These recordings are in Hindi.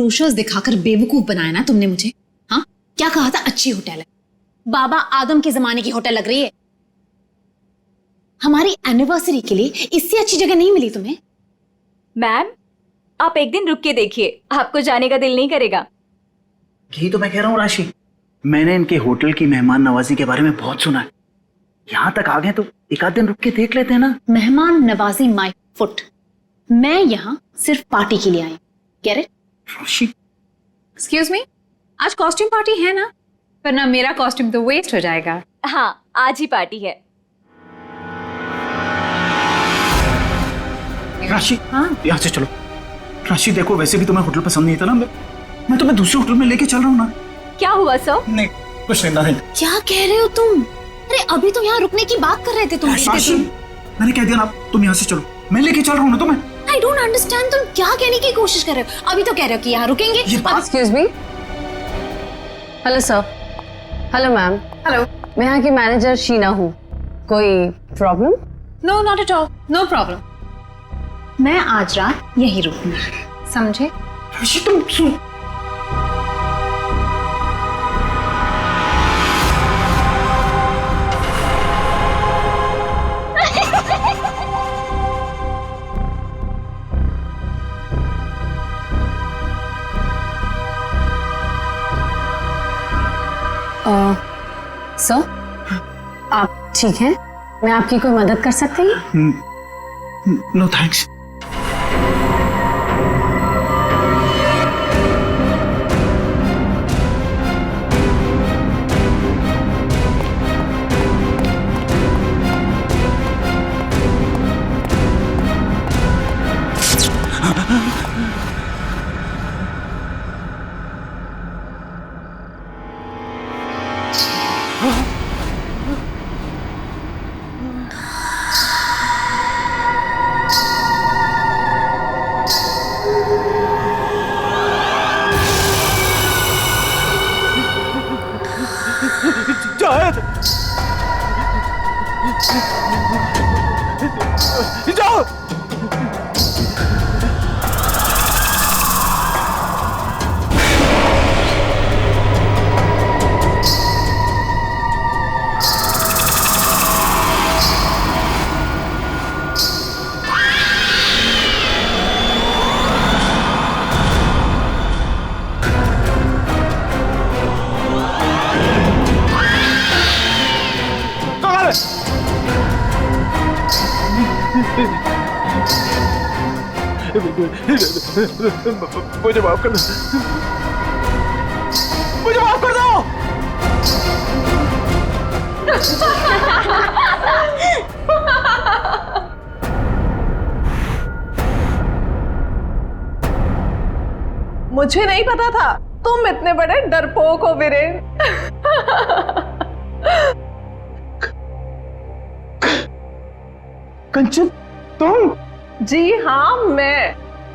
ब्रोशर्स दिखाकर बेवकूफ बनाया ना तुमने मुझे। हाँ, क्या कहा था? अच्छी होटल है, बाबा आदम के जमाने की होटल लग रही है। हमारी एनिवर्सरी के लिए इससे अच्छी जगह नहीं मिली तुम्हें? मैम, आप एक दिन रुक के देखिए, आपको जाने का दिल नहीं करेगा। यही तो मैं कह रहा हूँ राशि, मैंने इनके होटल की मेहमान नवाजी के बारे में बहुत सुना है। यहाँ तक आ गए तो एक आध दिन रुक के देख लेते हैं ना। मेहमान नवाजी माय फुट। मैं यहाँ सिर्फ पार्टी के लिए आई। Get it? Rashi, excuse me, आज कॉस्ट्यूम पार्टी है ना? वरना मेरा कॉस्ट्यूम तो वेस्ट हो जाएगा। हाँ, आज ही पार्टी है। राशि, हाँ? यहाँ से चलो। राशि देखो, वैसे भी तुम्हें होटल पसंद नहीं था ना, मैं तुम्हें दूसरे होटल में लेके चल रहा हूँ ना। क्या हुआ सर? नहीं, कुछ नहीं। क्या कह रहे हो तुम? अरे अभी तो यहाँ रुकने की बात कर रहे थे तुम। राशि, मैंने कह दिया ना, तुम यहाँ से चलो, मैं लेके चल रहा हूँ ना तुम्हें। आई डोंट अंडरस्टैंड, तुम क्या कहने की कोशिश कर रहे हो? अभी तो कह रहे हो कि यहाँ रुकेंगे। Excuse me. Hello sir. Hello ma'am. Hello. मैं यहाँ की मैनेजर शीना हूँ। कोई problem? No, not at all, no problem. मैं आज रात यहीं रुकूंगी, समझे? राशि तुम सुन। सर, आप ठीक हैं? मैं आपकी कोई मदद कर सकती हूँ? No thanks. जाओ। मुझे माफ कर दो, मुझे माफ कर दो। मुझे नहीं पता था तुम इतने बड़े डरपोक हो वीरेन। कंचन, तुम? जी हाँ,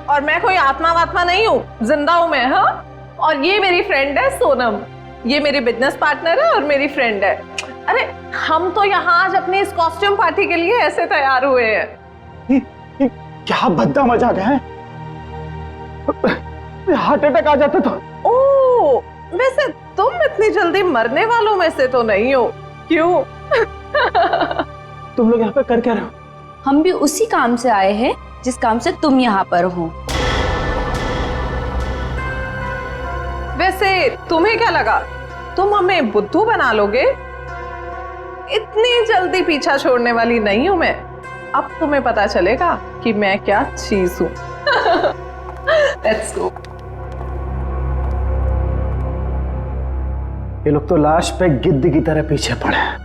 और मैं कोई आत्मा वात्मा नहीं हूँ, जिंदा हूँ मैं। हाँ, और ये मेरी फ्रेंड है सोनम, ये मेरी बिजनेस पार्टनर है और मेरी फ्रेंड है। अरे हम तो यहाँ आज अपनी इस कॉस्ट्यूम पार्टी के लिए ऐसे तैयार हुए हैं। क्या भद्दा मजाक है, हार्ट अटैक आ जाता था। ओह, वैसे तुम इतनी जल्दी मरने वालों में से तो नहीं हो, क्यों? तुम लोग यहाँ पे कर क्या रहे हो? हम भी उसी काम से आए हैं जिस काम से तुम यहाँ पर हो। वैसे तुम्हें क्या लगा तुम हमें बुद्धू बना लोगे? इतनी जल्दी पीछा छोड़ने वाली नहीं हूं मैं। अब तुम्हें पता चलेगा कि मैं क्या चीज हूं। Let's go. ये लोग तो लाश पे गिद्ध की तरह पीछे पड़े हैं।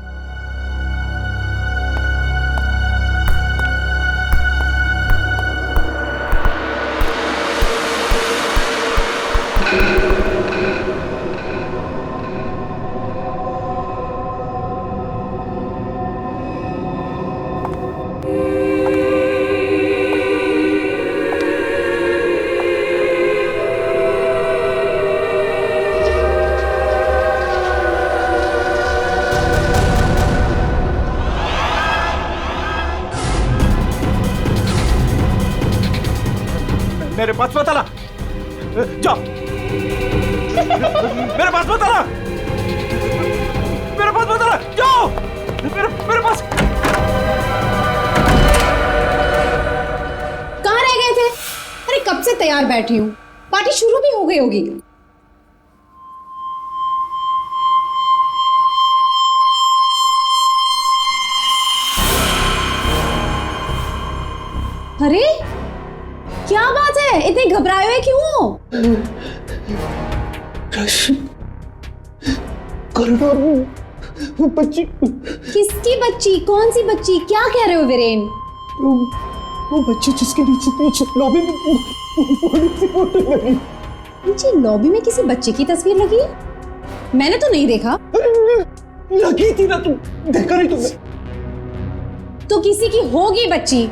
मेरे पास मत आना, मेरे पास मत आना, जाओ मेरे पास। कहाँ रह गए थे? अरे कब से तैयार बैठी हूँ, पार्टी शुरू भी हो गई होगी। अरे क्या बात है, इतने घबराए हुए क्यों? कॉरिडोर में वो बच्ची, किसकी बच्ची? कौन सी बच्ची? क्या कह रहे हो वीरेन? वो बच्ची जिसके नीचे लॉबी में बड़ी सी फोटो लगी। नीचे लॉबी में किसी बच्चे की तस्वीर लगी है? मैंने तो नहीं देखा। लगी थी ना, तुम देखा नहीं तुमने? तो किसी की होगी बच्ची,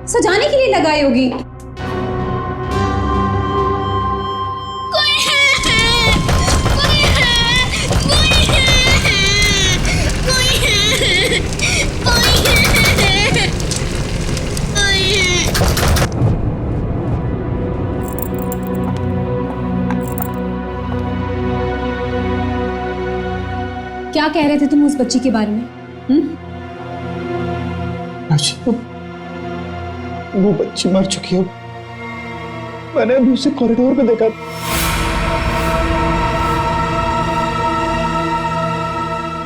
सजाने के लिए लगाई होगी। क्या कह रहे थे तुम उस बच्ची के बारे में? वो बच्ची मर चुकी है, मैंने अभी उसे कॉरिडोर में देखा।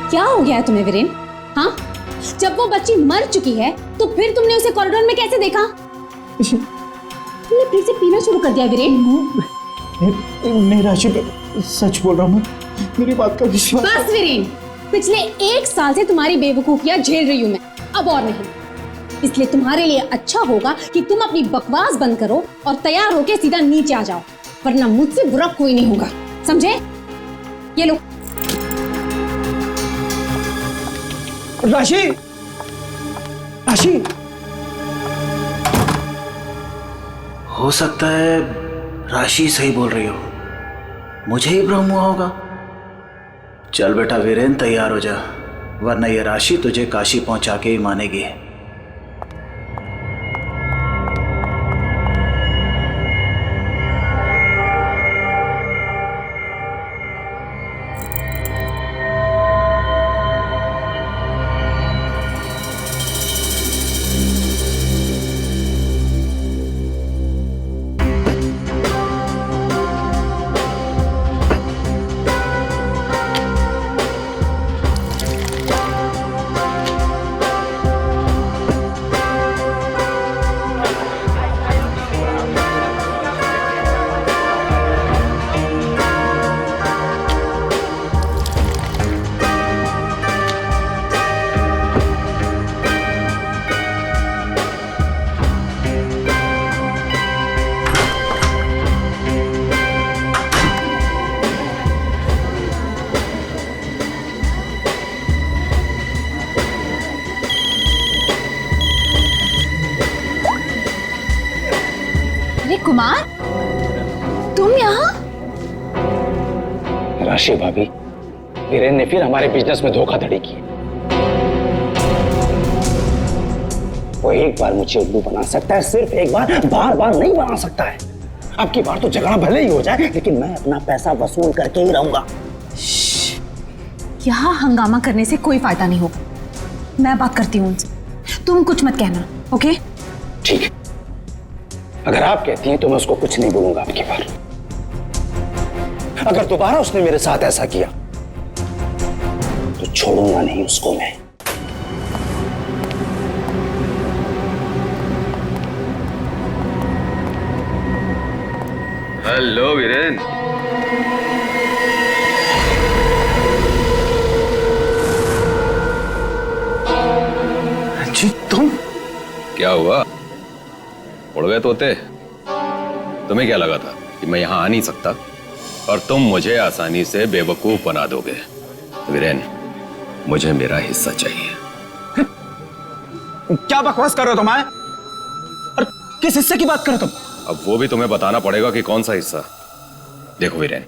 क्या हो गया है तुम्हें वीरेन? हाँ, जब वो बच्ची मर चुकी है तो फिर तुमने उसे कॉरिडोर में कैसे देखा? तुमने फिर से पीना शुरू कर दिया वीरेन? नहीं राशि, सच बोल रहा हूँ, मेरी बात का विश्वास। बस वीरेन, पिछले 1 साल से तुम्हारी बेवकूफियां झेल रही हूं मैं, अब और नहीं। इसलिए तुम्हारे लिए अच्छा होगा कि तुम अपनी बकवास बंद करो और तैयार होके सीधा नीचे आ जाओ, वरना मुझसे बुरा कोई नहीं होगा, समझे? ये लो। राशि, राशि, हो सकता है राशि सही बोल रही हो, मुझे ही भ्रम हुआ होगा। चल बेटा वीरेन, तैयार हो जा, वरना ये राशि तुझे काशी पहुंचा के ही मानेगी। कुमार, तुम यहाँ? राशि भाभी, वीरेन ने फिर हमारे बिजनेस में धोखाधड़ी की। वो एक बार मुझे उल्लू बना सकता है, सिर्फ एक बार, बार बार नहीं बना सकता है। अब की बार तो झगड़ा भले ही हो जाए, लेकिन मैं अपना पैसा वसूल करके ही रहूंगा। यहाँ हंगामा करने से कोई फायदा नहीं होगा, मैं बात करती हूँ उनसे, तुम कुछ मत कहना, ओके? ठीक है, अगर आप कहती हैं तो मैं उसको कुछ नहीं बोलूंगा आपकी बार। अगर दोबारा उसने मेरे साथ ऐसा किया तो छोड़ूंगा नहीं उसको मैं। हेलो वीरेन। जी तुम? क्या हुआ, उड़ गए तोते? तुम्हें क्या लगा था कि मैं यहां आ नहीं सकता और तुम मुझे आसानी से बेवकूफ बना दोगे? वीरेन, मुझे मेरा हिस्सा चाहिए। क्या बकवास कर रहे हो तुम? और किस हिस्से की बात कर रहे हो तुम? अब वो भी तुम्हें बताना पड़ेगा कि कौन सा हिस्सा। देखो वीरेन,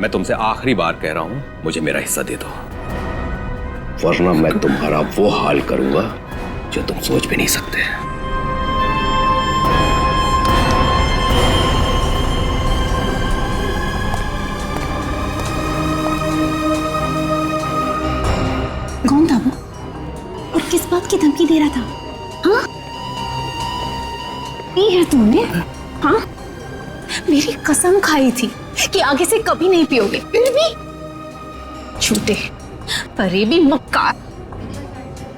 मैं तुमसे आखिरी बार कह रहा हूं, मुझे मेरा हिस्सा दे दो, वरना मैं तुम्हारा वो हाल करूंगा जो तुम सोच भी नहीं सकते। मौत की धमकी दे रहा था? हाँ, ये है तुमने? हाँ, मेरी कसम खाई थी कि आगे से कभी नहीं पियोगे, फिर भी झूठे, फरेबी, मक्कार।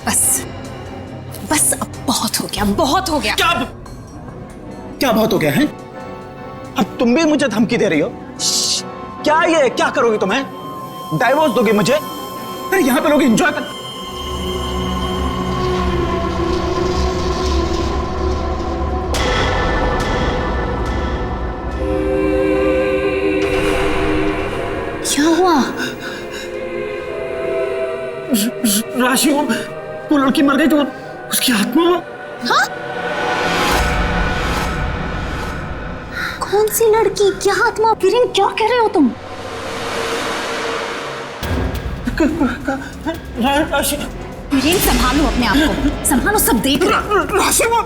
बस बस अब बहुत हो गया, बहुत हो गया। क्या बहुत हो गया है? अब तुम भी मुझे धमकी दे रही हो? क्या ये क्या करोगी तुम्हें? डाइवोर्स दोगे मुझे? अरे यहाँ पे लोग एंजॉय कर। क्या हुआ? राशि, वो लड़की मर गई तो उसकी आत्मा। हाँ? कौन सी लड़की? क्या आत्मा? वीरेन, क्या कह रहे हो तुम? राशि, वीरेन, संभालो अपने आप को, संभालो, सब देख रहे हैं। राशि वो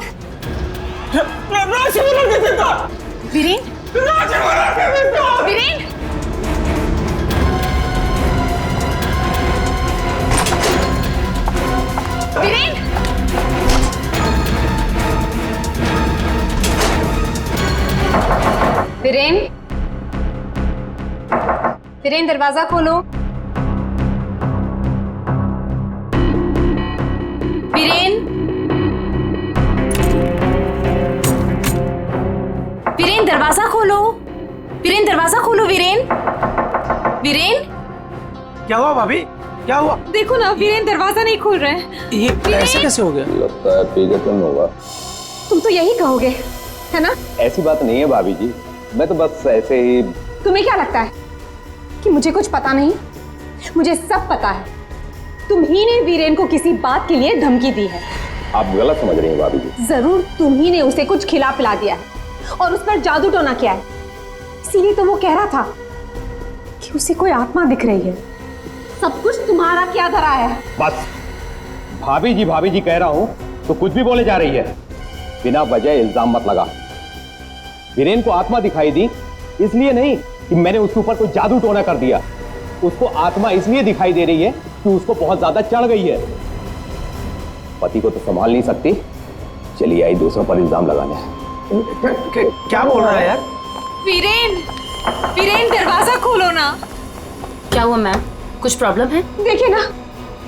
लड़की जिंदा। वीरेन, राशि वो लड़की जिंदा। वीरेन, वीरेन, वीरेन, वीरेन, दरवाजा खोलो। वीरेन, वीरेन, दरवाजा खोलो। वीरेन, दरवाजा खोलो। वीरेन, वीरेन, क्या हुआ भाभी? क्या हुआ? देखो ना, वीरेन दरवाजा नहीं खोल रहे हैं। ये ऐसे कैसे हो गया? लगता है पी के तुम होगा। तुम तो यही कहोगे, है ना? ऐसी बात नहीं है भाभी जी, मैं तो बस ऐसे ही। तुम्हें क्या लगता है कि मुझे कुछ पता नहीं? मुझे सब पता है। तुम ही ने वीरेन को किसी बात के लिए धमकी दी है। आप गलत समझ रही हैं भाभी जी। जरूर तुम ही ने उसे कुछ खिला पिला दिया है और उस पर जादू टोना किया है। इसीलिए तो वो कह रहा था कि उसे कोई आत्मा दिख रही है। सब कुछ तुम्हारा क्या धरा है? बस भाभी जी कह रहा हूं तो कुछ भी बोले जा रही है। बिना वजह इल्जाम मत लगा। वीरेन को आत्मा दिखाई दी इसलिए नहीं कि मैंने उसके ऊपर कोई जादू टोना कर दिया। उसको आत्मा इसलिए दिखाई दे रही है कि उसको बहुत ज्यादा चढ़ गई है। पति को तो संभाल नहीं सकती, चलिए आई दूसरों पर इल्जाम लगाने। क्या बोल रहा है यार? वीरेन, वीरेन, दरवाजा खोलो ना। क्या हुआ मैम? कुछ प्रॉब्लम है? देखिए ना,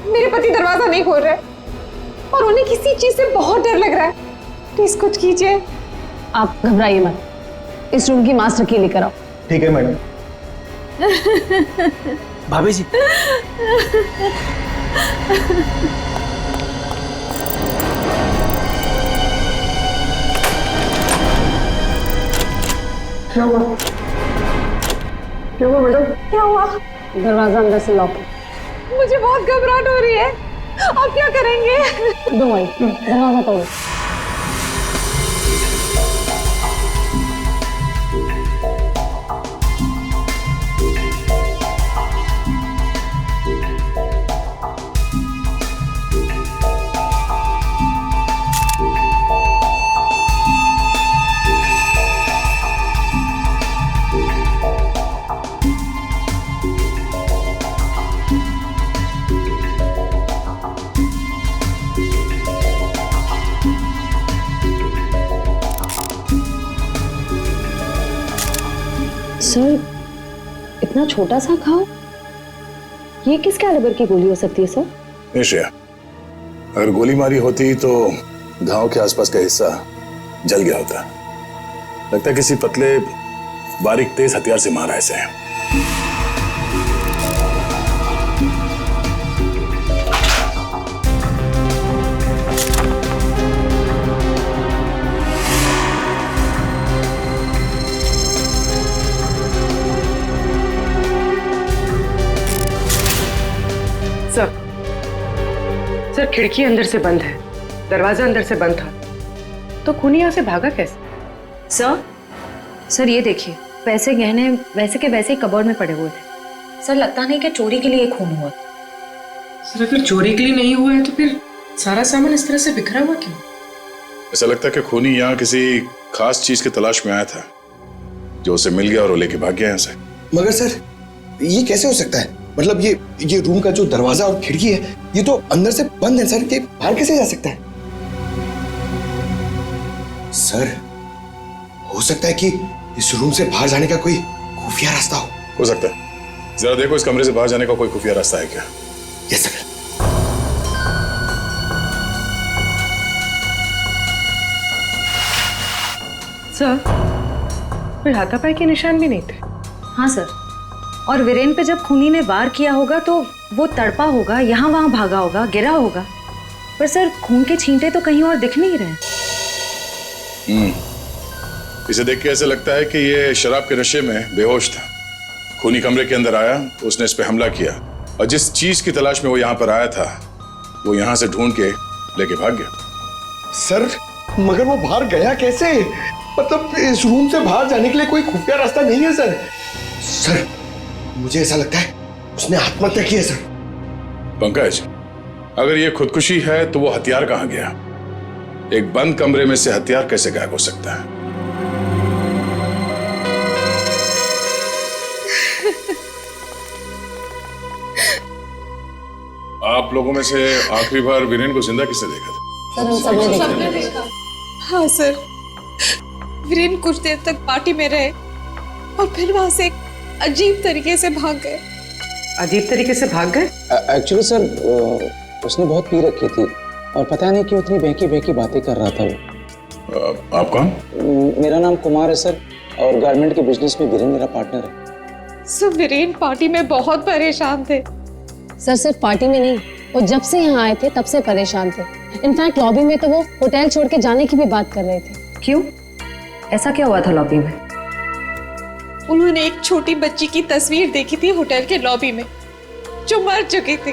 मेरे पति दरवाजा नहीं खोल रहे और उन्हें किसी चीज से बहुत डर लग रहा है। प्लीज कुछ कीजिए। आप घबराइए मत, इस रूम की मास्टर की लेकर आओ। ठीक है मैडम। भाभी जी, क्या हुआ? क्या हुआ मैडम? क्या हुआ? दरवाजा अंदर से लॉक है। मुझे बहुत घबराहट हो रही है। अब क्या करेंगे? दो भाई, दरवाजा तोड़ो। सर, इतना छोटा सा घाव, ये किस कैलिबर की गोली हो सकती है सर? निश्चय, अगर गोली मारी होती तो घाव के आसपास का हिस्सा जल गया होता। लगता है किसी पतले बारीक तेज हथियार से मारा ऐसे। सर, खिड़की अंदर से बंद है, दरवाजा अंदर से बंद था, तो खूनी यहाँ से भागा कैसे? सर ये देखिए, पैसे गहने वैसे के वैसे ही कबर्ड में पड़े हुए थे। सर लगता नहीं कि चोरी के लिए खून हुआ। सर अगर चोरी के लिए नहीं हुआ है तो फिर सारा सामान इस तरह से बिखरा हुआ क्यों? ऐसा लगता है कि खूनी यहाँ किसी खास चीज की तलाश में आया था, जो उसे मिल गया और वो लेके भाग गया यहाँ से। मगर सर, ये कैसे हो सकता है? मतलब ये रूम का जो दरवाजा और खिड़की है, ये तो अंदर से बंद है सर, ये बाहर कैसे जा सकता है? सर, हो सकता है कि इस रूम से बाहर जाने का कोई खुफिया रास्ता हो सकता है। जरा देखो इस कमरे से बाहर जाने का कोई खुफिया रास्ता है क्या? Yes sir. सर, कोई हाथापाई के निशान भी नहीं थे। हाँ सर, और वीरेन पे जब खूनी ने वार किया होगा तो वो तड़पा होगा, यहाँ वहां भागा होगा, गिरा होगा, पर सर खून के छींटे तो कहीं और दिख नहीं रहे। इसे देख के ऐसा लगता है कि ये शराब के नशे में बेहोश था। खूनी कमरे के अंदर आया, उसने इस पे हमला किया और जिस चीज की तलाश में वो यहाँ पर आया था वो यहाँ से ढूंढ के लेके भाग गया। सर, मगर वो बाहर गया कैसे? मतलब इस रूम से बाहर जाने के लिए कोई खुफिया रास्ता नहीं है सर। सर, मुझे ऐसा लगता है उसने आत्महत्या की है सर। पंकज, अगर ये खुदकुशी है तो वो हथियार कहाँ गया? एक बंद कमरे में से हथियार कैसे गायब हो सकता है? आप लोगों में से आखिरी बार वीरेन को जिंदा किसने देखा था? सर, हम सबने देखा। हाँ सर, वीरेन कुछ देर तक पार्टी में रहे और फिर वहां से एक अजीब तरीके से भाग गए। अजीब तरीके से भाग गए? एक्चुअली सर, उसने बहुत पी रखी थी और पता नहीं क्यों इतनी बहकी बहकी बातें कर रहा था वो। आप कौन? मेरा नाम कुमार है सर, और गारमेंट के बिजनेस में वीरेन मेरा पार्टनर है। सर, वीरेन पार्टी में बहुत परेशान थे। सर, सिर्फ पार्टी में नहीं, वो जब से यहाँ आए थे तब से परेशान थे। इनफैक्ट लॉबी में तो वो होटल छोड़ के जाने की भी बात कर रहे थे। क्यों? ऐसा क्या हुआ था लॉबी में? उन्होंने एक छोटी बच्ची की तस्वीर देखी थी होटल के लॉबी में, जो मर चुकी थी,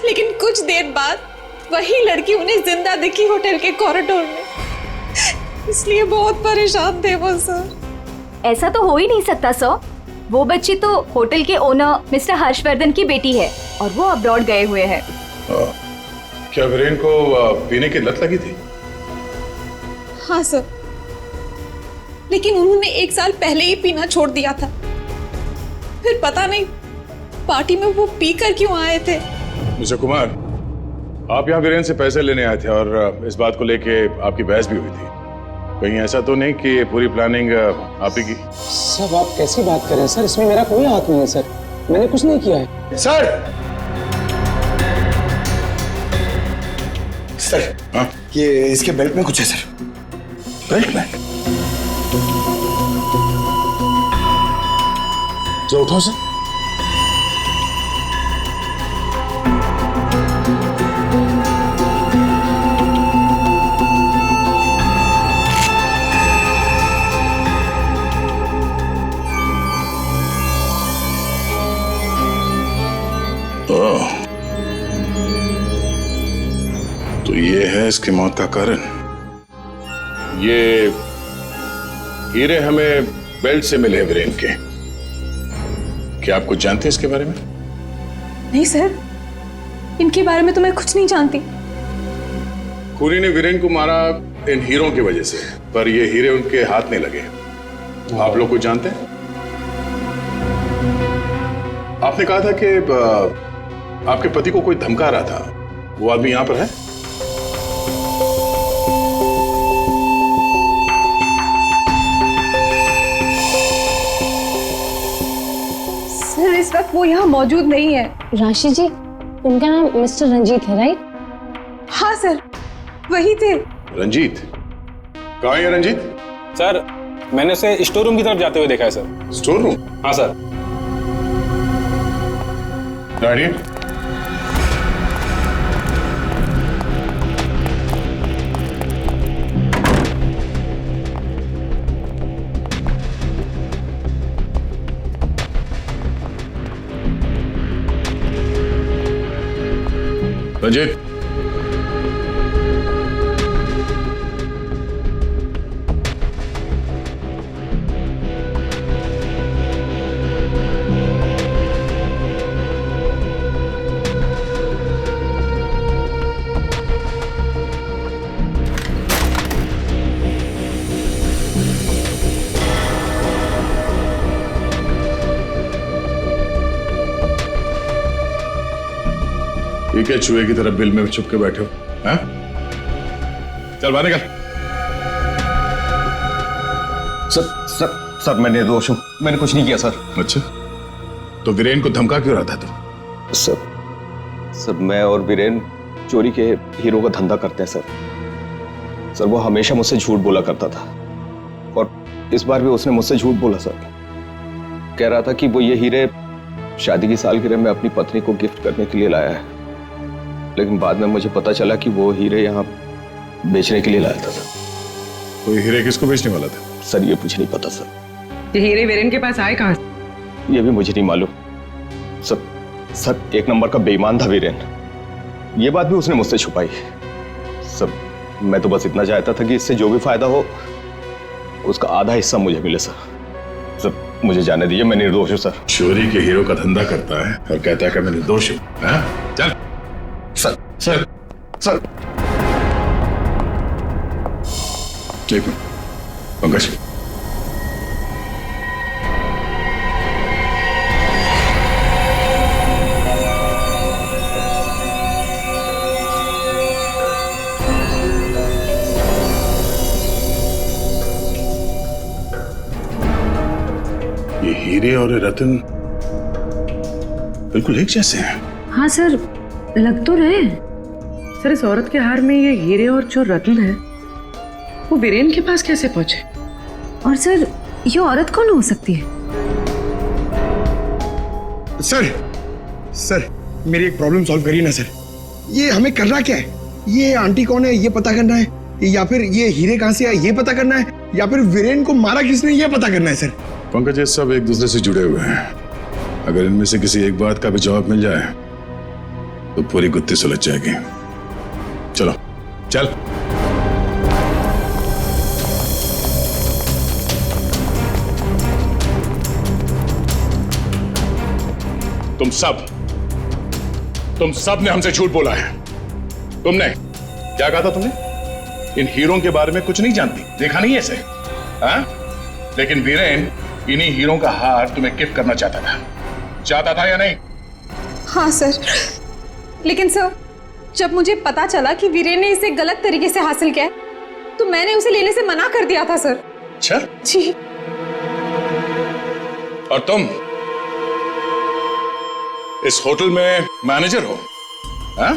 लेकिन कुछ देर बाद वही लड़की उन्हें जिंदा दिखी होटल के कॉरिडोर में। इसलिए बहुत परेशान थे वो सर। ऐसा तो हो ही नहीं सकता सर। वो बच्ची तो होटल के ओनर मिस्टर हर्षवर्धन की बेटी है और वो अब्रॉड गए हुए हैं। क्या वीरेन को पीने की लत लगी थी? हाँ सर, लेकिन उन्होंने 1 साल पहले ही पीना छोड़ दिया था। फिर पता नहीं पार्टी में वो पीकर क्यों आए थे। मिस्टर कुमार, आप यहाँ वीरेन से पैसे लेने आए थे और इस बात को लेके आपकी बहस भी हुई थी। कहीं ऐसा तो नहीं कि ये पूरी प्लानिंग आप ही की? सब आप कैसी बात कर रहे हैं सर? इसमें मेरा कोई हाथ नहीं है सर, मैंने कुछ नहीं किया है। सर, सर, हाँ? ये इसके बेल्ट में कुछ है सर। बेल्ट में? जो उठाओ सर। तो ये है इसकी मौत का कारण। ये हीरे हमें बेल्ट से मिले वीरेन के। क्या आप कुछ जानते हैं इसके बारे में? नहीं सर, इनके बारे में तो मैं कुछ नहीं जानती। खूनी ने वीरेन को मारा इन हीरों की वजह से, पर ये हीरे उनके हाथ नहीं लगे। आप लोग कुछ जानते हैं? आपने कहा था कि आपके पति को कोई धमका रहा था, वो आदमी यहां पर है? सर, इस वक्त वो यहाँ मौजूद नहीं है। राशि जी, उनका नाम मिस्टर रंजीत है, राइट? हाँ सर, वही थे। रंजीत? कहाँ है रंजीत? सर, मैंने उसे स्टोर रूम की तरफ जाते हुए देखा है सर। Store room? हाँ सर। गाड़ी? रंजीत, ठीक है, चूहे की तरह बिल में छुप के बैठे हो, हैं? चल बाहर निकल। सर मैं निर्दोष हूँ, मैंने कुछ नहीं किया सर। अच्छा, तो वीरेन को धमका क्यों रहा था तू? सर मैं और वीरेन चोरी के हीरो का धंधा करते हैं सर। वो हमेशा मुझसे झूठ बोला करता था और इस बार भी उसने मुझसे झूठ बोला सर। कह रहा था कि वो ये हीरे शादी की सालगिरह में अपनी पत्नी को गिफ्ट करने के लिए लाया है, लेकिन बाद में मुझे पता चला कि वो हीरे यहाँ बेचने के लिए लाया था। तो ये हीरे किसको बेचने वाला था? सर ये मुझे नहीं पता सर। ये हीरे वीरेन के पास आए कहाँ से? ये भी मुझे नहीं मालूम सर। एक नंबर का बेईमान था वीरेन, ये बात भी उसने मुझसे छुपाई। सर मैं तो बस इतना चाहता था कि इससे जो भी फायदा हो उसका आधा हिस्सा मुझे मिले सर। मुझे जाने दीजिए, मैं निर्दोष हूँ सर। चोरी के हीरो का धंधा करता है और कहता है कि मैं निर्दोष हूँ। चल। सर एक मिनट पंकज, ये हीरे और ये रतन बिल्कुल एक जैसे हैं। हाँ सर, लग तो रहे हैं। सर इस औरत के हार में ये हीरे और जो रत्न है वो वीरेन के पास कैसे पहुंचे? और सर ये औरत कौन हो सकती है? सर मेरी एक प्रॉब्लम सॉल्व करिए ना सर। ये हमें करना क्या है? ये आंटी कौन है ये पता करना है, या फिर ये हीरे कहाँ से आए ये पता करना है, या फिर वीरेन को मारा किसने ये पता करना है सर। पंकज, ये सब एक दूसरे से जुड़े हुए हैं। अगर इनमें से किसी एक बात का भी जवाब मिल जाए तो पूरी गुत्थी सुलझ जाएगी। चलो चल। तुम सब ने हमसे झूठ बोला है। तुमने क्या कहा था? तुमने इन हीरों के बारे में कुछ नहीं जानती, देखा नहीं ऐसे, हाँ? लेकिन वीरेन इन्हीं हीरों का हार तुम्हें गिफ्ट करना चाहता था या नहीं? हाँ सर, लेकिन सर जब मुझे पता चला कि वीरेन ने इसे गलत तरीके से हासिल किया तो मैंने उसे लेने से मना कर दिया था सर। अच्छा जी। और तुम इस होटल में मैनेजर हो, हाँ?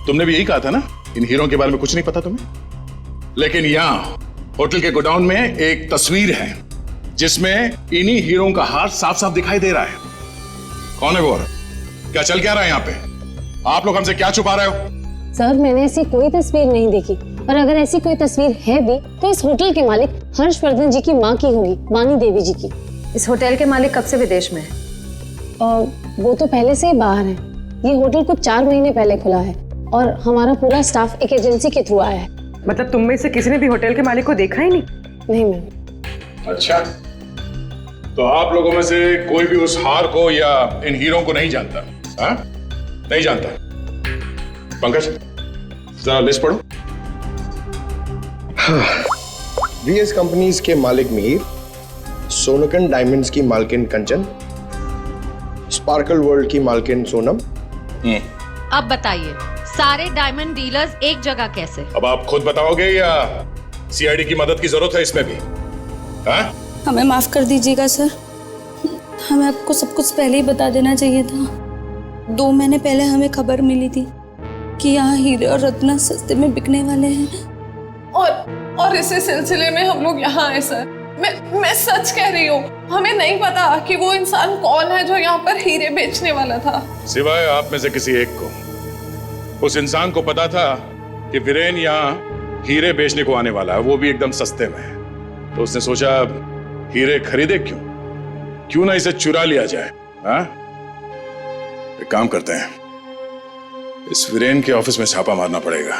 तुमने भी यही कहा था ना इन हीरों के बारे में कुछ नहीं पता तुम्हें। लेकिन यहां होटल के गोडाउन में एक तस्वीर है जिसमें इन्हीं हीरों का हार साफ साफ दिखाई दे रहा है। कौन है वो? क्या चल क्या रहा है यहाँ पे? आप लोग हमसे क्या छुपा रहे हो? सर मैंने ऐसी कोई तस्वीर नहीं देखी, और अगर ऐसी कोई तस्वीर है भी तो इस होटल के मालिक हर्षवर्धन जी की माँ की होगी, वानी देवी जी की। इस होटल के मालिक कब से विदेश में है? वो तो पहले से ही बाहर है। ये होटल कुछ 4 महीने पहले खुला है और हमारा पूरा स्टाफ एक एजेंसी के थ्रू आया है। मतलब तुम में से किसी ने भी होटल के मालिक को देखा ही नहीं? नहीं मैम। अच्छा, तो आप लोगों में से कोई भी उस हार को या इन हीरों को नहीं जानता? हाँ? नहीं जानता? पंकज जरा लिस्ट पढ़ो। वीएस कंपनीज के मालिक मीर, सोनकन डायमंड्स की मालकिन कंचन, स्पार्कल वर्ल्ड की मालकिन सोनम। अब बताइए सारे डायमंड डीलर्स एक जगह कैसे? अब आप खुद बताओगे या सीआईडी की मदद की जरूरत है इसमें भी? हाँ? हमें माफ कर दीजिएगा सर, हमें आपको सब कुछ पहले ही बता देना चाहिए था। 2 महीने पहले हमें खबर मिली थी कि यहाँ हीरे और रत्न सस्ते में बिकने वाले हैं, और इसी सिलसिले में हम लोग यहाँ आए सर। मैं सच कह रही हूँ, हमें नहीं पता कि वो इंसान कौन है जो यहाँ पर हीरे बेचने वाला था। सिवाय आप में से किसी एक को उस इंसान को पता था कि वीरेन यहाँ हीरे बेचने को आने वाला है, वो भी एकदम सस्ते में। तो उसने सोचा हीरे खरीदे क्यों ना इसे चुरा लिया जाए। हाँ? एक काम करते हैं, इस वीरेन के ऑफिस में छापा मारना पड़ेगा।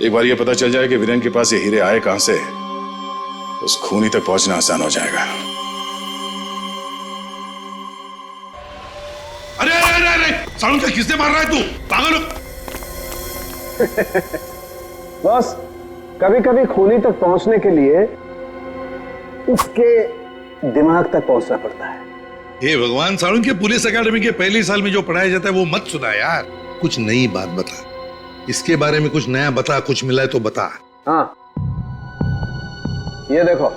एक बार ये पता चल जाए कि वीरेन के पास ये हीरे आए कहां से, उस खूनी तक पहुंचना आसान हो जाएगा। अरे अरे अरे सालून का किसने मार रहा है? तू पागल हो? बस कभी कभी खूनी तक पहुंचने के लिए उसके दिमाग तक पहुंचना पड़ता है। हे भगवान, सालून के पुलिस अकेडमी के पहले साल में जो पढ़ाया जाता है वो मत सुना यार। कुछ नई बात बता, इसके बारे में कुछ नया बता, कुछ मिला है तो बता। हाँ, ये देखो,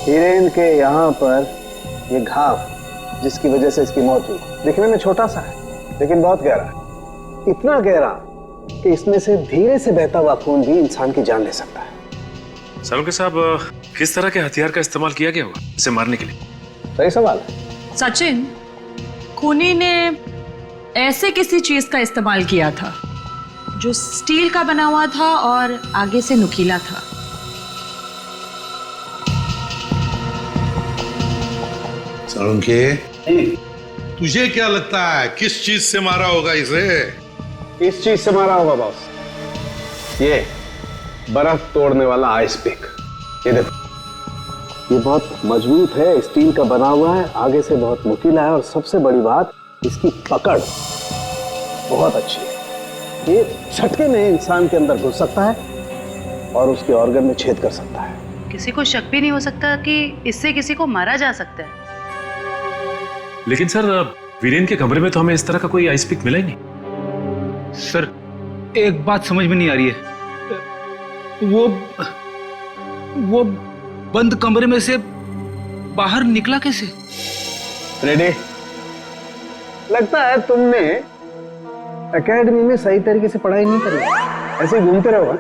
हिरेन के यहाँ पर ये घाव जिसकी वजह से इसकी मौत हुई, दिखने में छोटा सा है लेकिन बहुत गहरा है। इतना गहरा कि इसमें से धीरे से बहता हुआ खून भी इंसान की जान ले सकता है। सालुंके साहब, किस तरह के हथियार का इस्तेमाल किया गया होगा इसे मारने के लिए? सही सवाल है। सचिन, खूनी ने ऐसे किसी चीज का इस्तेमाल किया था जो स्टील का बना हुआ था और आगे से नुकीला था। सालुंके, तुझे क्या लगता है किस चीज से मारा होगा इसे? इस चीज से मारा होगा बॉस, ये बर्फ तोड़ने वाला आइस पिक। ये देखो, ये बहुत मजबूत है, स्टील का बना हुआ है, आगे से बहुत नुकीला है और सबसे बड़ी बात इसकी पकड़ बहुत अच्छी है। ये झटके में इंसान के अंदर घुस सकता है और उसके ऑर्गन में छेद कर सकता है। किसी को शक भी नहीं हो सकता कि इससे किसी को मारा जा सकता है। लेकिन सर, वीरेन के कमरे में तो हमें इस तरह का कोई आइस पिक मिला ही नहीं। सर, एक बात समझ में नहीं आ रही है, वो बंद कमरे में से बाहर निकला कैसे? रेडी? लगता है तुमने एकेडमी में सही तरीके से पढ़ाई नहीं करी, ऐसे घूमते रहो।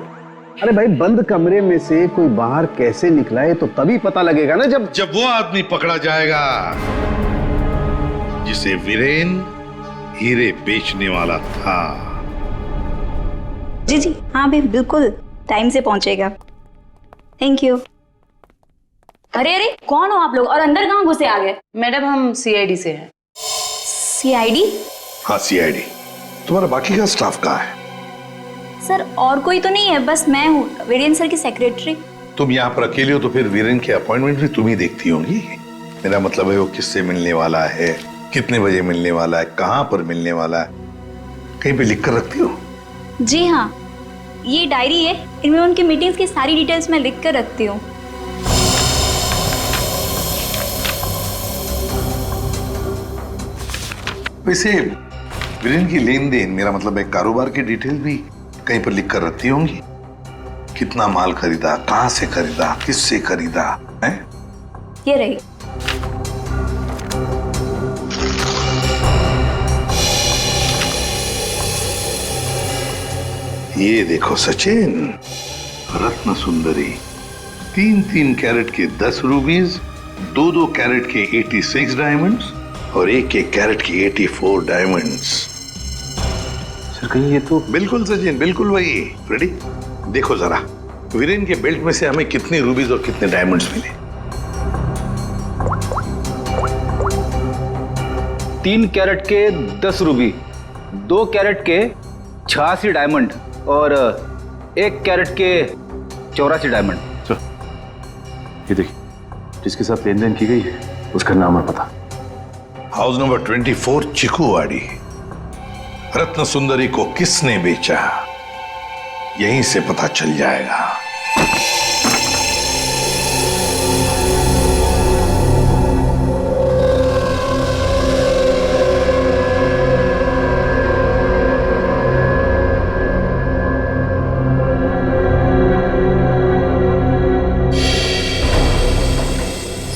अरे भाई, बंद कमरे में से कोई बाहर कैसे निकला है तो तभी पता लगेगा ना जब वो आदमी पकड़ा जाएगा जिसे वीरेन हीरे बेचने वाला था। जी जी हाँ भाई, बिल्कुल टाइम से पहुंचेगा। Thank you. अरे अरे, कौन हो आप लोग और अंदर कहाँ घुसे आ गए? मैडम, हम सीआईडी से हैं। सीआईडी? हाँ, सीआईडी। तुम्हारा बाकी का स्टाफ कहाँ है? सर, और कोई तो नहीं है, बस मैं हूँ, वीरेन सर की सेक्रेटरी। तुम यहाँ पर अकेले हो तो फिर वीरेन के अपॉइंटमेंट भी तुम ही देखती होंगी। मेरा मतलब है वो किससे मिलने वाला है, कितने बजे मिलने वाला है, कहाँ पर मिलने वाला है, कहीं पे लिख कर रखती हो? जी हाँ, ये डायरी है, इनमें उनकी मीटिंग्स की सारी डिटेल्स मैं लिख कर रखती हूँ। वैसे वीरेन की लेन देन, मेरा मतलब है कारोबार की डिटेल भी कहीं पर लिख कर रखती होंगी। कितना माल खरीदा, कहाँ से खरीदा, किससे खरीदा है? ये रही। ये देखो सचिन, रत्न सुंदरी, 3-3 कैरेट के 10 रूबीज, 2-2 कैरेट के 86 डायमंड्स और 1-1 कैरेट के 84 डायमंड्स। सर, कहीं ये तो... बिल्कुल सचिन, बिल्कुल वही। रेडी? देखो जरा, वीरेन के बेल्ट में से हमें कितने रूबीज और कितने डायमंड्स मिले? 3 कैरेट के 10 रूबी, 2 कैरेट के 86 डायमंड और 1 कैरेट के 84 डायमंड। सर, ये देखिए, जिसके साथ लेन देन की गई है उसका नाम और पता। House number 24, चिकूवाड़ी। रत्न सुंदरी को किसने बेचा, यहीं से पता चल जाएगा।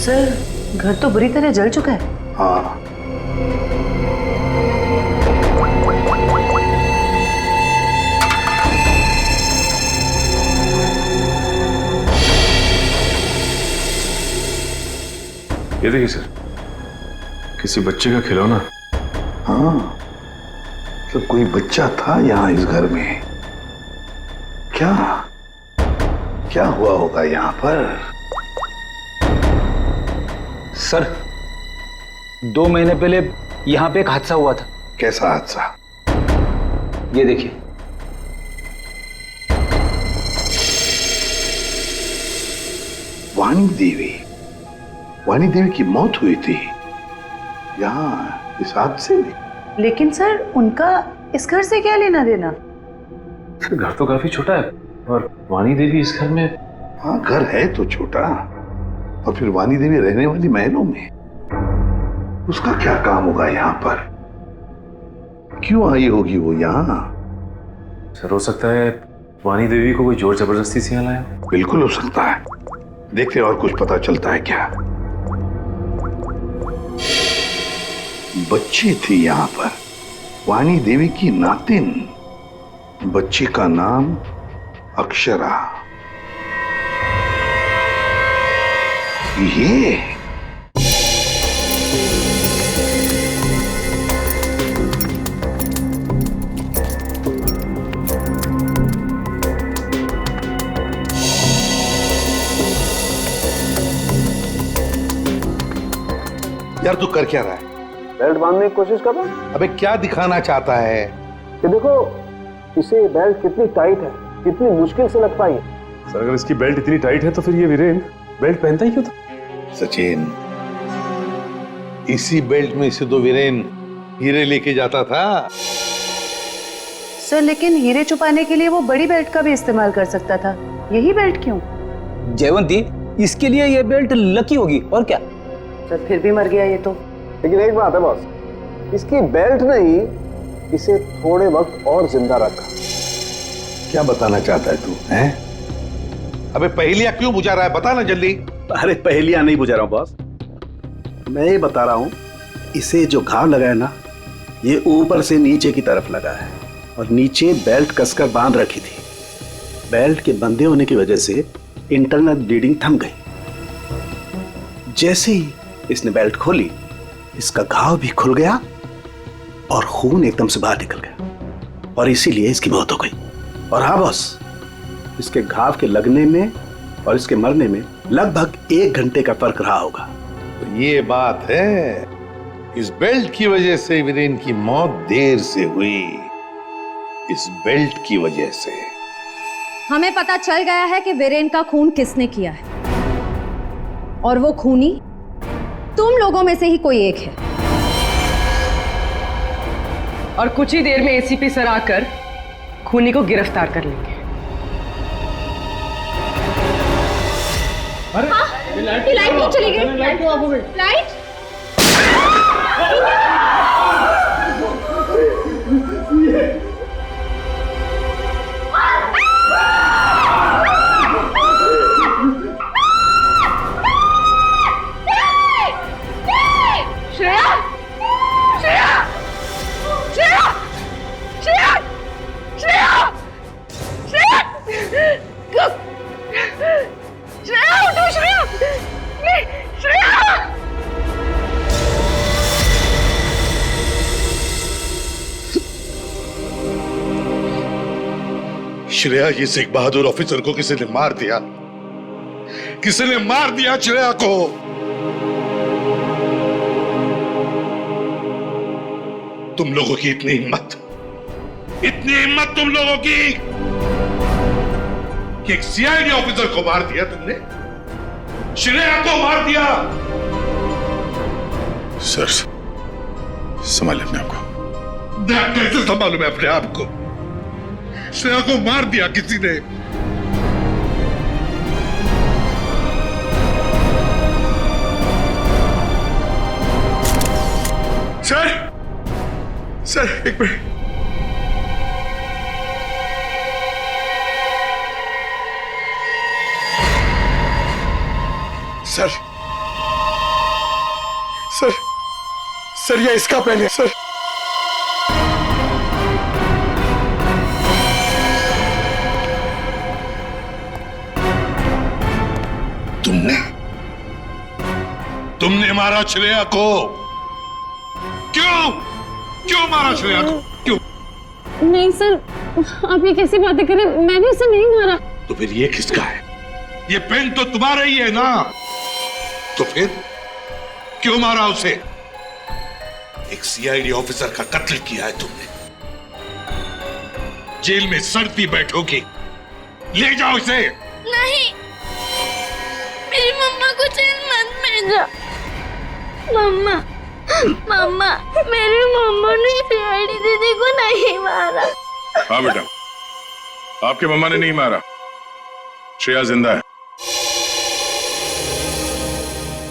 सर, घर तो बुरी तरह जल चुका है। हाँ, ये देखिए सर, किसी बच्चे का खिलौना। हाँ, तो कोई बच्चा था यहाँ इस घर में। क्या क्या हुआ होगा यहाँ पर? सर, 2 महीने पहले यहाँ पे एक हादसा हुआ था। कैसा हादसा? ये देखिए। वाणी देवी की मौत हुई थी यहाँ इस हादसे में। लेकिन सर, उनका इस घर से क्या लेना देना? सर, घर तो काफी छोटा है और वाणी देवी इस घर में... हाँ, घर है तो छोटा, और फिर वाणी देवी रहने वाली महलों में, उसका क्या काम होगा यहाँ पर? क्यों आई होगी वो यहाँ? सर हो सकता है वानी देवी को कोई जोर जबरदस्ती से यहाँ लाया। बिल्कुल हो सकता है। देखते हैं और कुछ पता चलता है क्या। बच्ची थी यहाँ पर, वानी देवी की नातिन। बच्ची का नाम अक्षरा। ये यार तू कर क्या रहा है? बेल्ट बांधने की कोशिश कर रहा हूं। अबे क्या दिखाना चाहता है? कि देखो इसे बेल्ट कितनी टाइट है, कितनी मुश्किल से लग पाई है। सर अगर इसकी बेल्ट इतनी टाइट है तो फिर ये वीरेन बेल्ट पहनता ही क्यों था? सचिन, इसी बेल्ट में से तो वीरेन हीरे लेके जाता था। सर लेकिन हीरे छुपाने के लिए वो बड़ी बेल्ट का भी इस्तेमाल कर सकता था, यही बेल्ट क्यों? जयवंती, इसके लिए ये बेल्ट लकी होगी और क्या। सर फिर भी मर गया ये तो। लेकिन एक बात है बॉस, इसकी बेल्ट ने ही इसे थोड़े वक्त और जिंदा रखा। क्या बताना चाहता है तू? हैं? अबे पहेलियां क्यों बुझा रहा है? बता ना जल्दी। अरे पहेलियां नहीं बुझा रहा हूं बॉस, मैं ये बता रहा हूं इसे जो घाव लगा है ना, ये ऊपर से नीचे की तरफ लगा है और नीचे बेल्ट कसकर बांध रखी थी। बेल्ट के बंधे होने की वजह से इंटरनल ब्लीडिंग थम गई। जैसे ही इसने बेल्ट खोली, इसका घाव भी खुल गया और खून एकदम से बाहर निकल गया और इसीलिए इसकी मौत हो गई। और हाँ बॉस, इसके घाव के लगने में और इसके मरने में लगभग 1 घंटे का फर्क रहा होगा। तो ये बात है, इस बेल्ट की वजह से वीरेन की मौत देर से हुई। इस बेल्ट की वजह से। हमें पता चल गया है कि वीरेन का खून किसने किया है, और वो खूनी तुम लोगों में से ही कोई एक है। और कुछ ही देर में एसीपी सर आकर खूनी को गिरफ्तार कर लेंगे। अरे लाइट नहीं चली गई। लाइट ऑफ हो गई। लाइट श्रेया, ये सिख बहादुर ऑफिसर को किसी ने मार दिया। किसी ने मार दिया श्रेया को। तुम लोगों की इतनी हिम्मत तुम लोगों की कि एक सीआईडी ऑफिसर को मार दिया तुमने, श्रेया को मार दिया। सर संभाले अपने आप को। कैसे संभालूं मैं अपने आप को? श्रेया को मार दिया किसी ने। सर एक मिनट। सर ये इसका पेन है सर। तुमने मारा श्रेया को। क्यों मारा श्रेया को? क्यों? नहीं सर, आप ये कैसी बातें करें, मैंने उसे नहीं मारा। तो फिर ये किसका है? ये पेन तो तुम्हारा ही है ना, तो फिर क्यों मारा उसे? एक सीआईडी ऑफिसर का कत्ल किया है तुमने। जेल में सड़ती बैठोगी। ले जाओ इसे। नहीं, मेरी मम्मा को जेल मत भेजा। मम्मा, मेरी मम्मा ने सीआईडी दीदी को नहीं मारा। हाँ बेटा, आपके मम्मा ने नहीं मारा। श्रेया जिंदा है।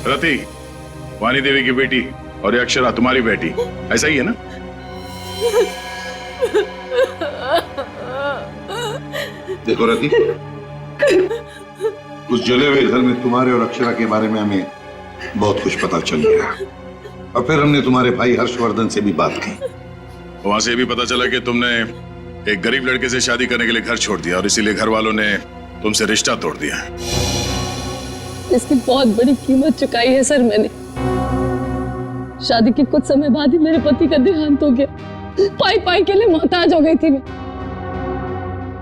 रति वानी देवी की बेटी और ये अक्षरा तुम्हारी बेटी, ऐसा ही है ना? देखो रति, उस जले हुए घर में तुम्हारे और अक्षरा के बारे में हमें बहुत कुछ पता चल गया और फिर हमने तुम्हारे भाई हर्षवर्धन से भी बात की। वहां से भी पता चला कि तुमने एक गरीब लड़के से शादी करने के लिए घर छोड़ दिया और इसीलिए घर वालों ने तुमसे रिश्ता तोड़ दिया। इसकी बहुत बड़ी कीमत चुकाई है सर मैंने। शादी के कुछ समय बाद ही मेरे पति का देहांत हो गया। पाई पाई के लिए मोहताज हो गई थी मैं,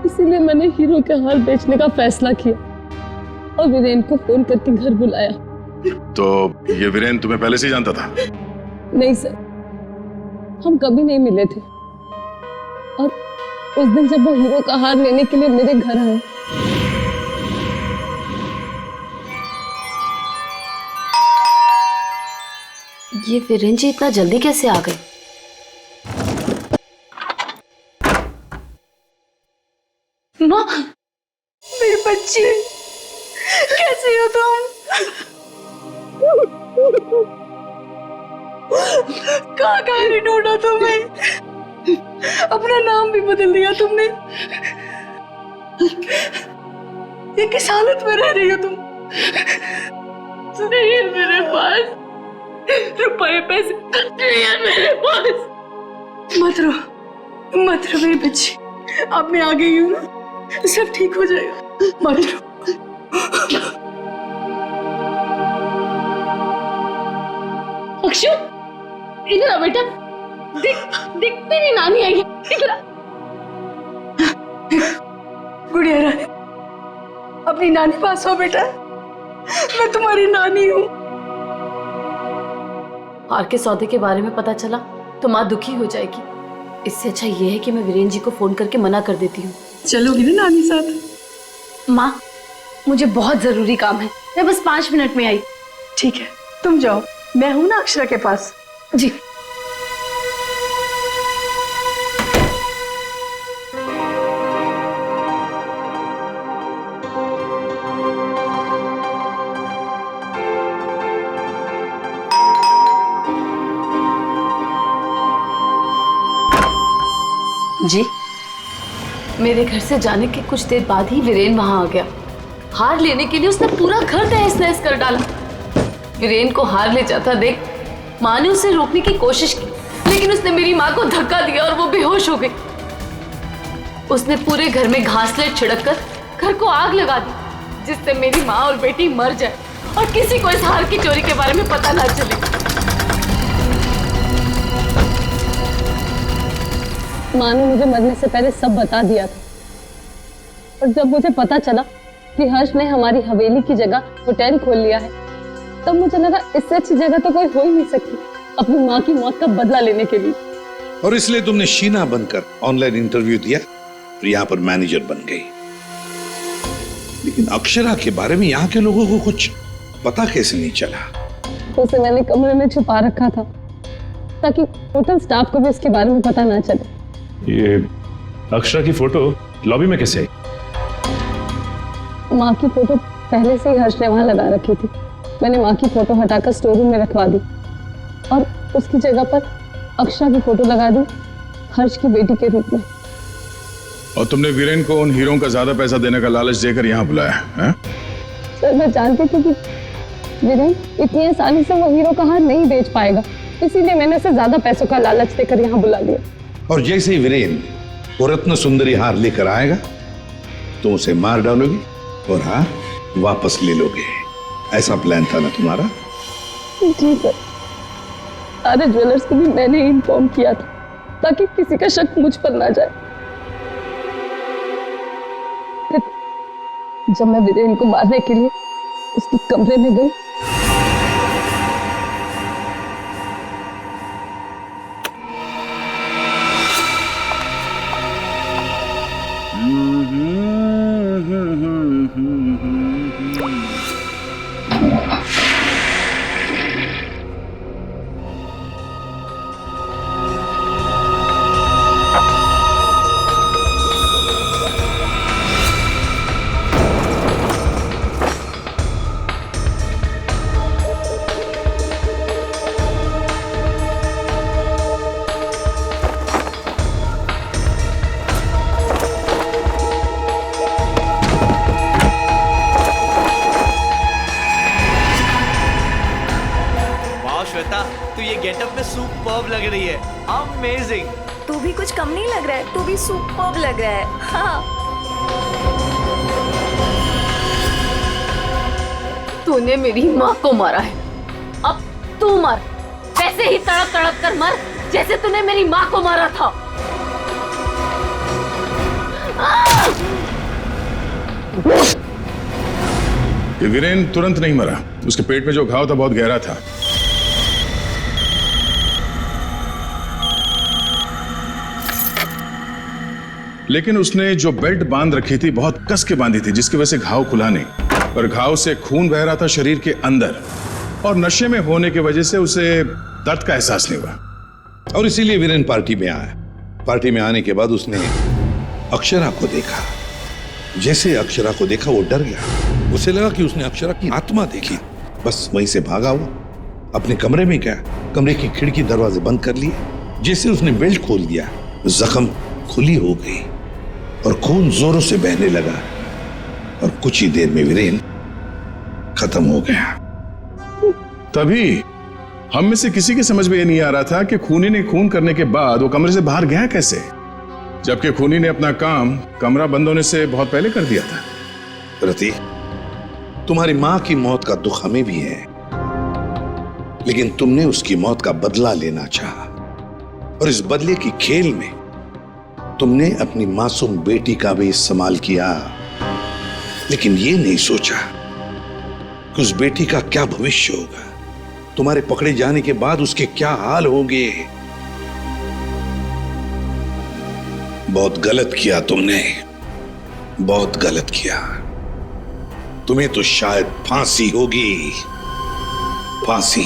इसीलिए मैंने हीरो के हार बेचने का फैसला किया और वीरेन को फोन करके घर बुलाया। तो ये वीरेन तुम्हें पहले से ही जानता था? नहीं सर, हम कभी नहीं मिले थे और उस दिन जब वो हीरो का हार लेने के लिए मेरे घर आए, ये वीरेन जी इतना जल्दी कैसे आ गए? माँ, मेरी बच्ची, कैसी हो तुम? कहाँ नहीं ढूंढा तुम्हें? अपना नाम भी बदल दिया तुमने। ये किस हालत में रह रही हो तुम? नहीं है मेरे पास रुपए पैसे, नहीं है मेरे पास। मत रो मेरी बच्ची, अब मैं आ गई हूँ ना, सब ठीक हो जाएगा, मत रो। अक्षु, इधर आ बेटा, देख तेरी नानी आई है, इधर आ। गुड़िया रानी, अपनी नानी पास हो बेटा, मैं तुम्हारी नानी हूँ। हार के सौदे के बारे में पता चला तो माँ दुखी हो जाएगी। इससे अच्छा ये है कि मैं वीरेन जी को फोन करके मना कर देती हूँ। चलोगी ना नानी साथ? माँ, मुझे बहुत जरूरी काम है, मैं बस 5 मिनट में आई। ठीक है, तुम जाओ, मैं हूं ना अक्षरा के पास। जी। जी, मेरे घर से जाने के कुछ देर बाद ही वीरेन वहां आ गया। हार लेने के लिए उसने पूरा घर तहस नहस कर डाला। वीरेन को हार ले जाता देख माँ ने उसे रोकने की कोशिश की, लेकिन उसने मेरी माँ को धक्का दिया और वो बेहोश हो गई। उसने पूरे घर में घासलेट छिड़क कर घर को आग लगा दी, जिससे मेरी माँ और बेटी मर जाए और किसी को इस हार की चोरी के बारे में पता ना चले। माँ ने मुझे मरने से पहले सब बता दिया था, और जब मुझे पता चला कि हर्ष ने हमारी हवेली की जगह होटल खोल लिया है, तब मुझे लगा इससे अच्छी जगह तो कोई हो ही नहीं सकती अपनी माँ की मौत का बदला लेने के लिए। और इसलिए तुमने शीना बनकर ऑनलाइन इंटरव्यू दिया और यहाँ पर मैनेजर बन गई। लेकिन अक्षरा के बारे में यहाँ के लोगों को कुछ पता कैसे नहीं चला? उसे मैंने कमरे में छुपा रखा था ताकि होटल स्टाफ को भी उसके बारे में पता ना चले। ये अक्षरा की फोटो लॉबी में कैसे आई? माँ की फोटो पहले से ही हर्ष ने वहां लगा रखी थी। मैंने माँ की फोटो हटाकर स्टोर रूम में रखवा दी और उसकी जगह पर अक्षरा की फोटो लगा दी, हर्ष की बेटी के रूप में। और तुमने वीरेन को उन हीरों का ज्यादा पैसा देने का लालच देकर यहाँ बुलाया है? सर, मैं जानती थी कि वीरेन इतनी आसानी से वो हीरो का हार नहीं बेच पाएगा, इसीलिए मैंने उसे ज्यादा पैसों का लालच देकर यहाँ बुला लिया। और जैसे ही वीरेन वो रत्न सुंदरी हार लेकर आएगा तो उसे मार डालोगे और हार वापस ले लोगे। ऐसा प्लान था ना तुम्हारा? जी सर, सारे ज्वेलर्स को भी मैंने इन्फॉर्म किया था ताकि किसी का शक मुझ पर ना जाए। फिर जब मैं वीरेन को मारने के लिए उसके कमरे में गई, सुपर्ब लग रही है, अमेजिंग। तू भी कुछ कम नहीं लग रहा है, तू भी सुपर्ब लग रहा है। हाँ। तूने मेरी माँ को मारा है, अब तू मर, वैसे ही तड़प तड़प कर मर जैसे तूने मेरी माँ को मारा था। ये वीरेन तुरंत नहीं मरा, उसके पेट में जो घाव था बहुत गहरा था। लेकिन उसने जो बेल्ट बांध रखी थी बहुत कस के बांधी थी, जिसकी वजह से घाव खुला नहीं, और घाव से खून बह रहा था शरीर के अंदर, और नशे में होने की वजह से उसे दर्द का एहसास नहीं हुआ, और इसीलिए वीरेन पार्टी में आया। पार्टी में आने के बाद उसने अक्षरा को देखा। जैसे अक्षरा को देखा वो डर गया, उसे लगा कि उसने अक्षरा की आत्मा देखी। बस वहीं से भागा हुआ अपने कमरे में गया, कमरे की खिड़की दरवाजे बंद कर लिए। जैसे उसने बेल्ट खोल दिया, जख्म खुली हो गई और खून जोरों से बहने लगा, और कुछ ही देर में वीरेन खत्म हो गया। तभी हम में से किसी की समझ में ये नहीं आ रहा था कि खूनी ने खून करने के बाद वो कमरे से बाहर गया कैसे, जबकि खूनी ने अपना काम कमरा बंद होने से बहुत पहले कर दिया था। रति, तुम्हारी मां की मौत का दुख हमें भी है, लेकिन तुमने उसकी मौत का बदला लेना चाहा, और इस बदले की खेल में तुमने अपनी मासूम बेटी का भी इस्तेमाल किया, लेकिन ये नहीं सोचा कि उस बेटी का क्या भविष्य होगा, तुम्हारे पकड़े जाने के बाद उसके क्या हाल होंगे। बहुत गलत किया तुमने, बहुत गलत किया। तुम्हें तो शायद फांसी होगी, फांसी।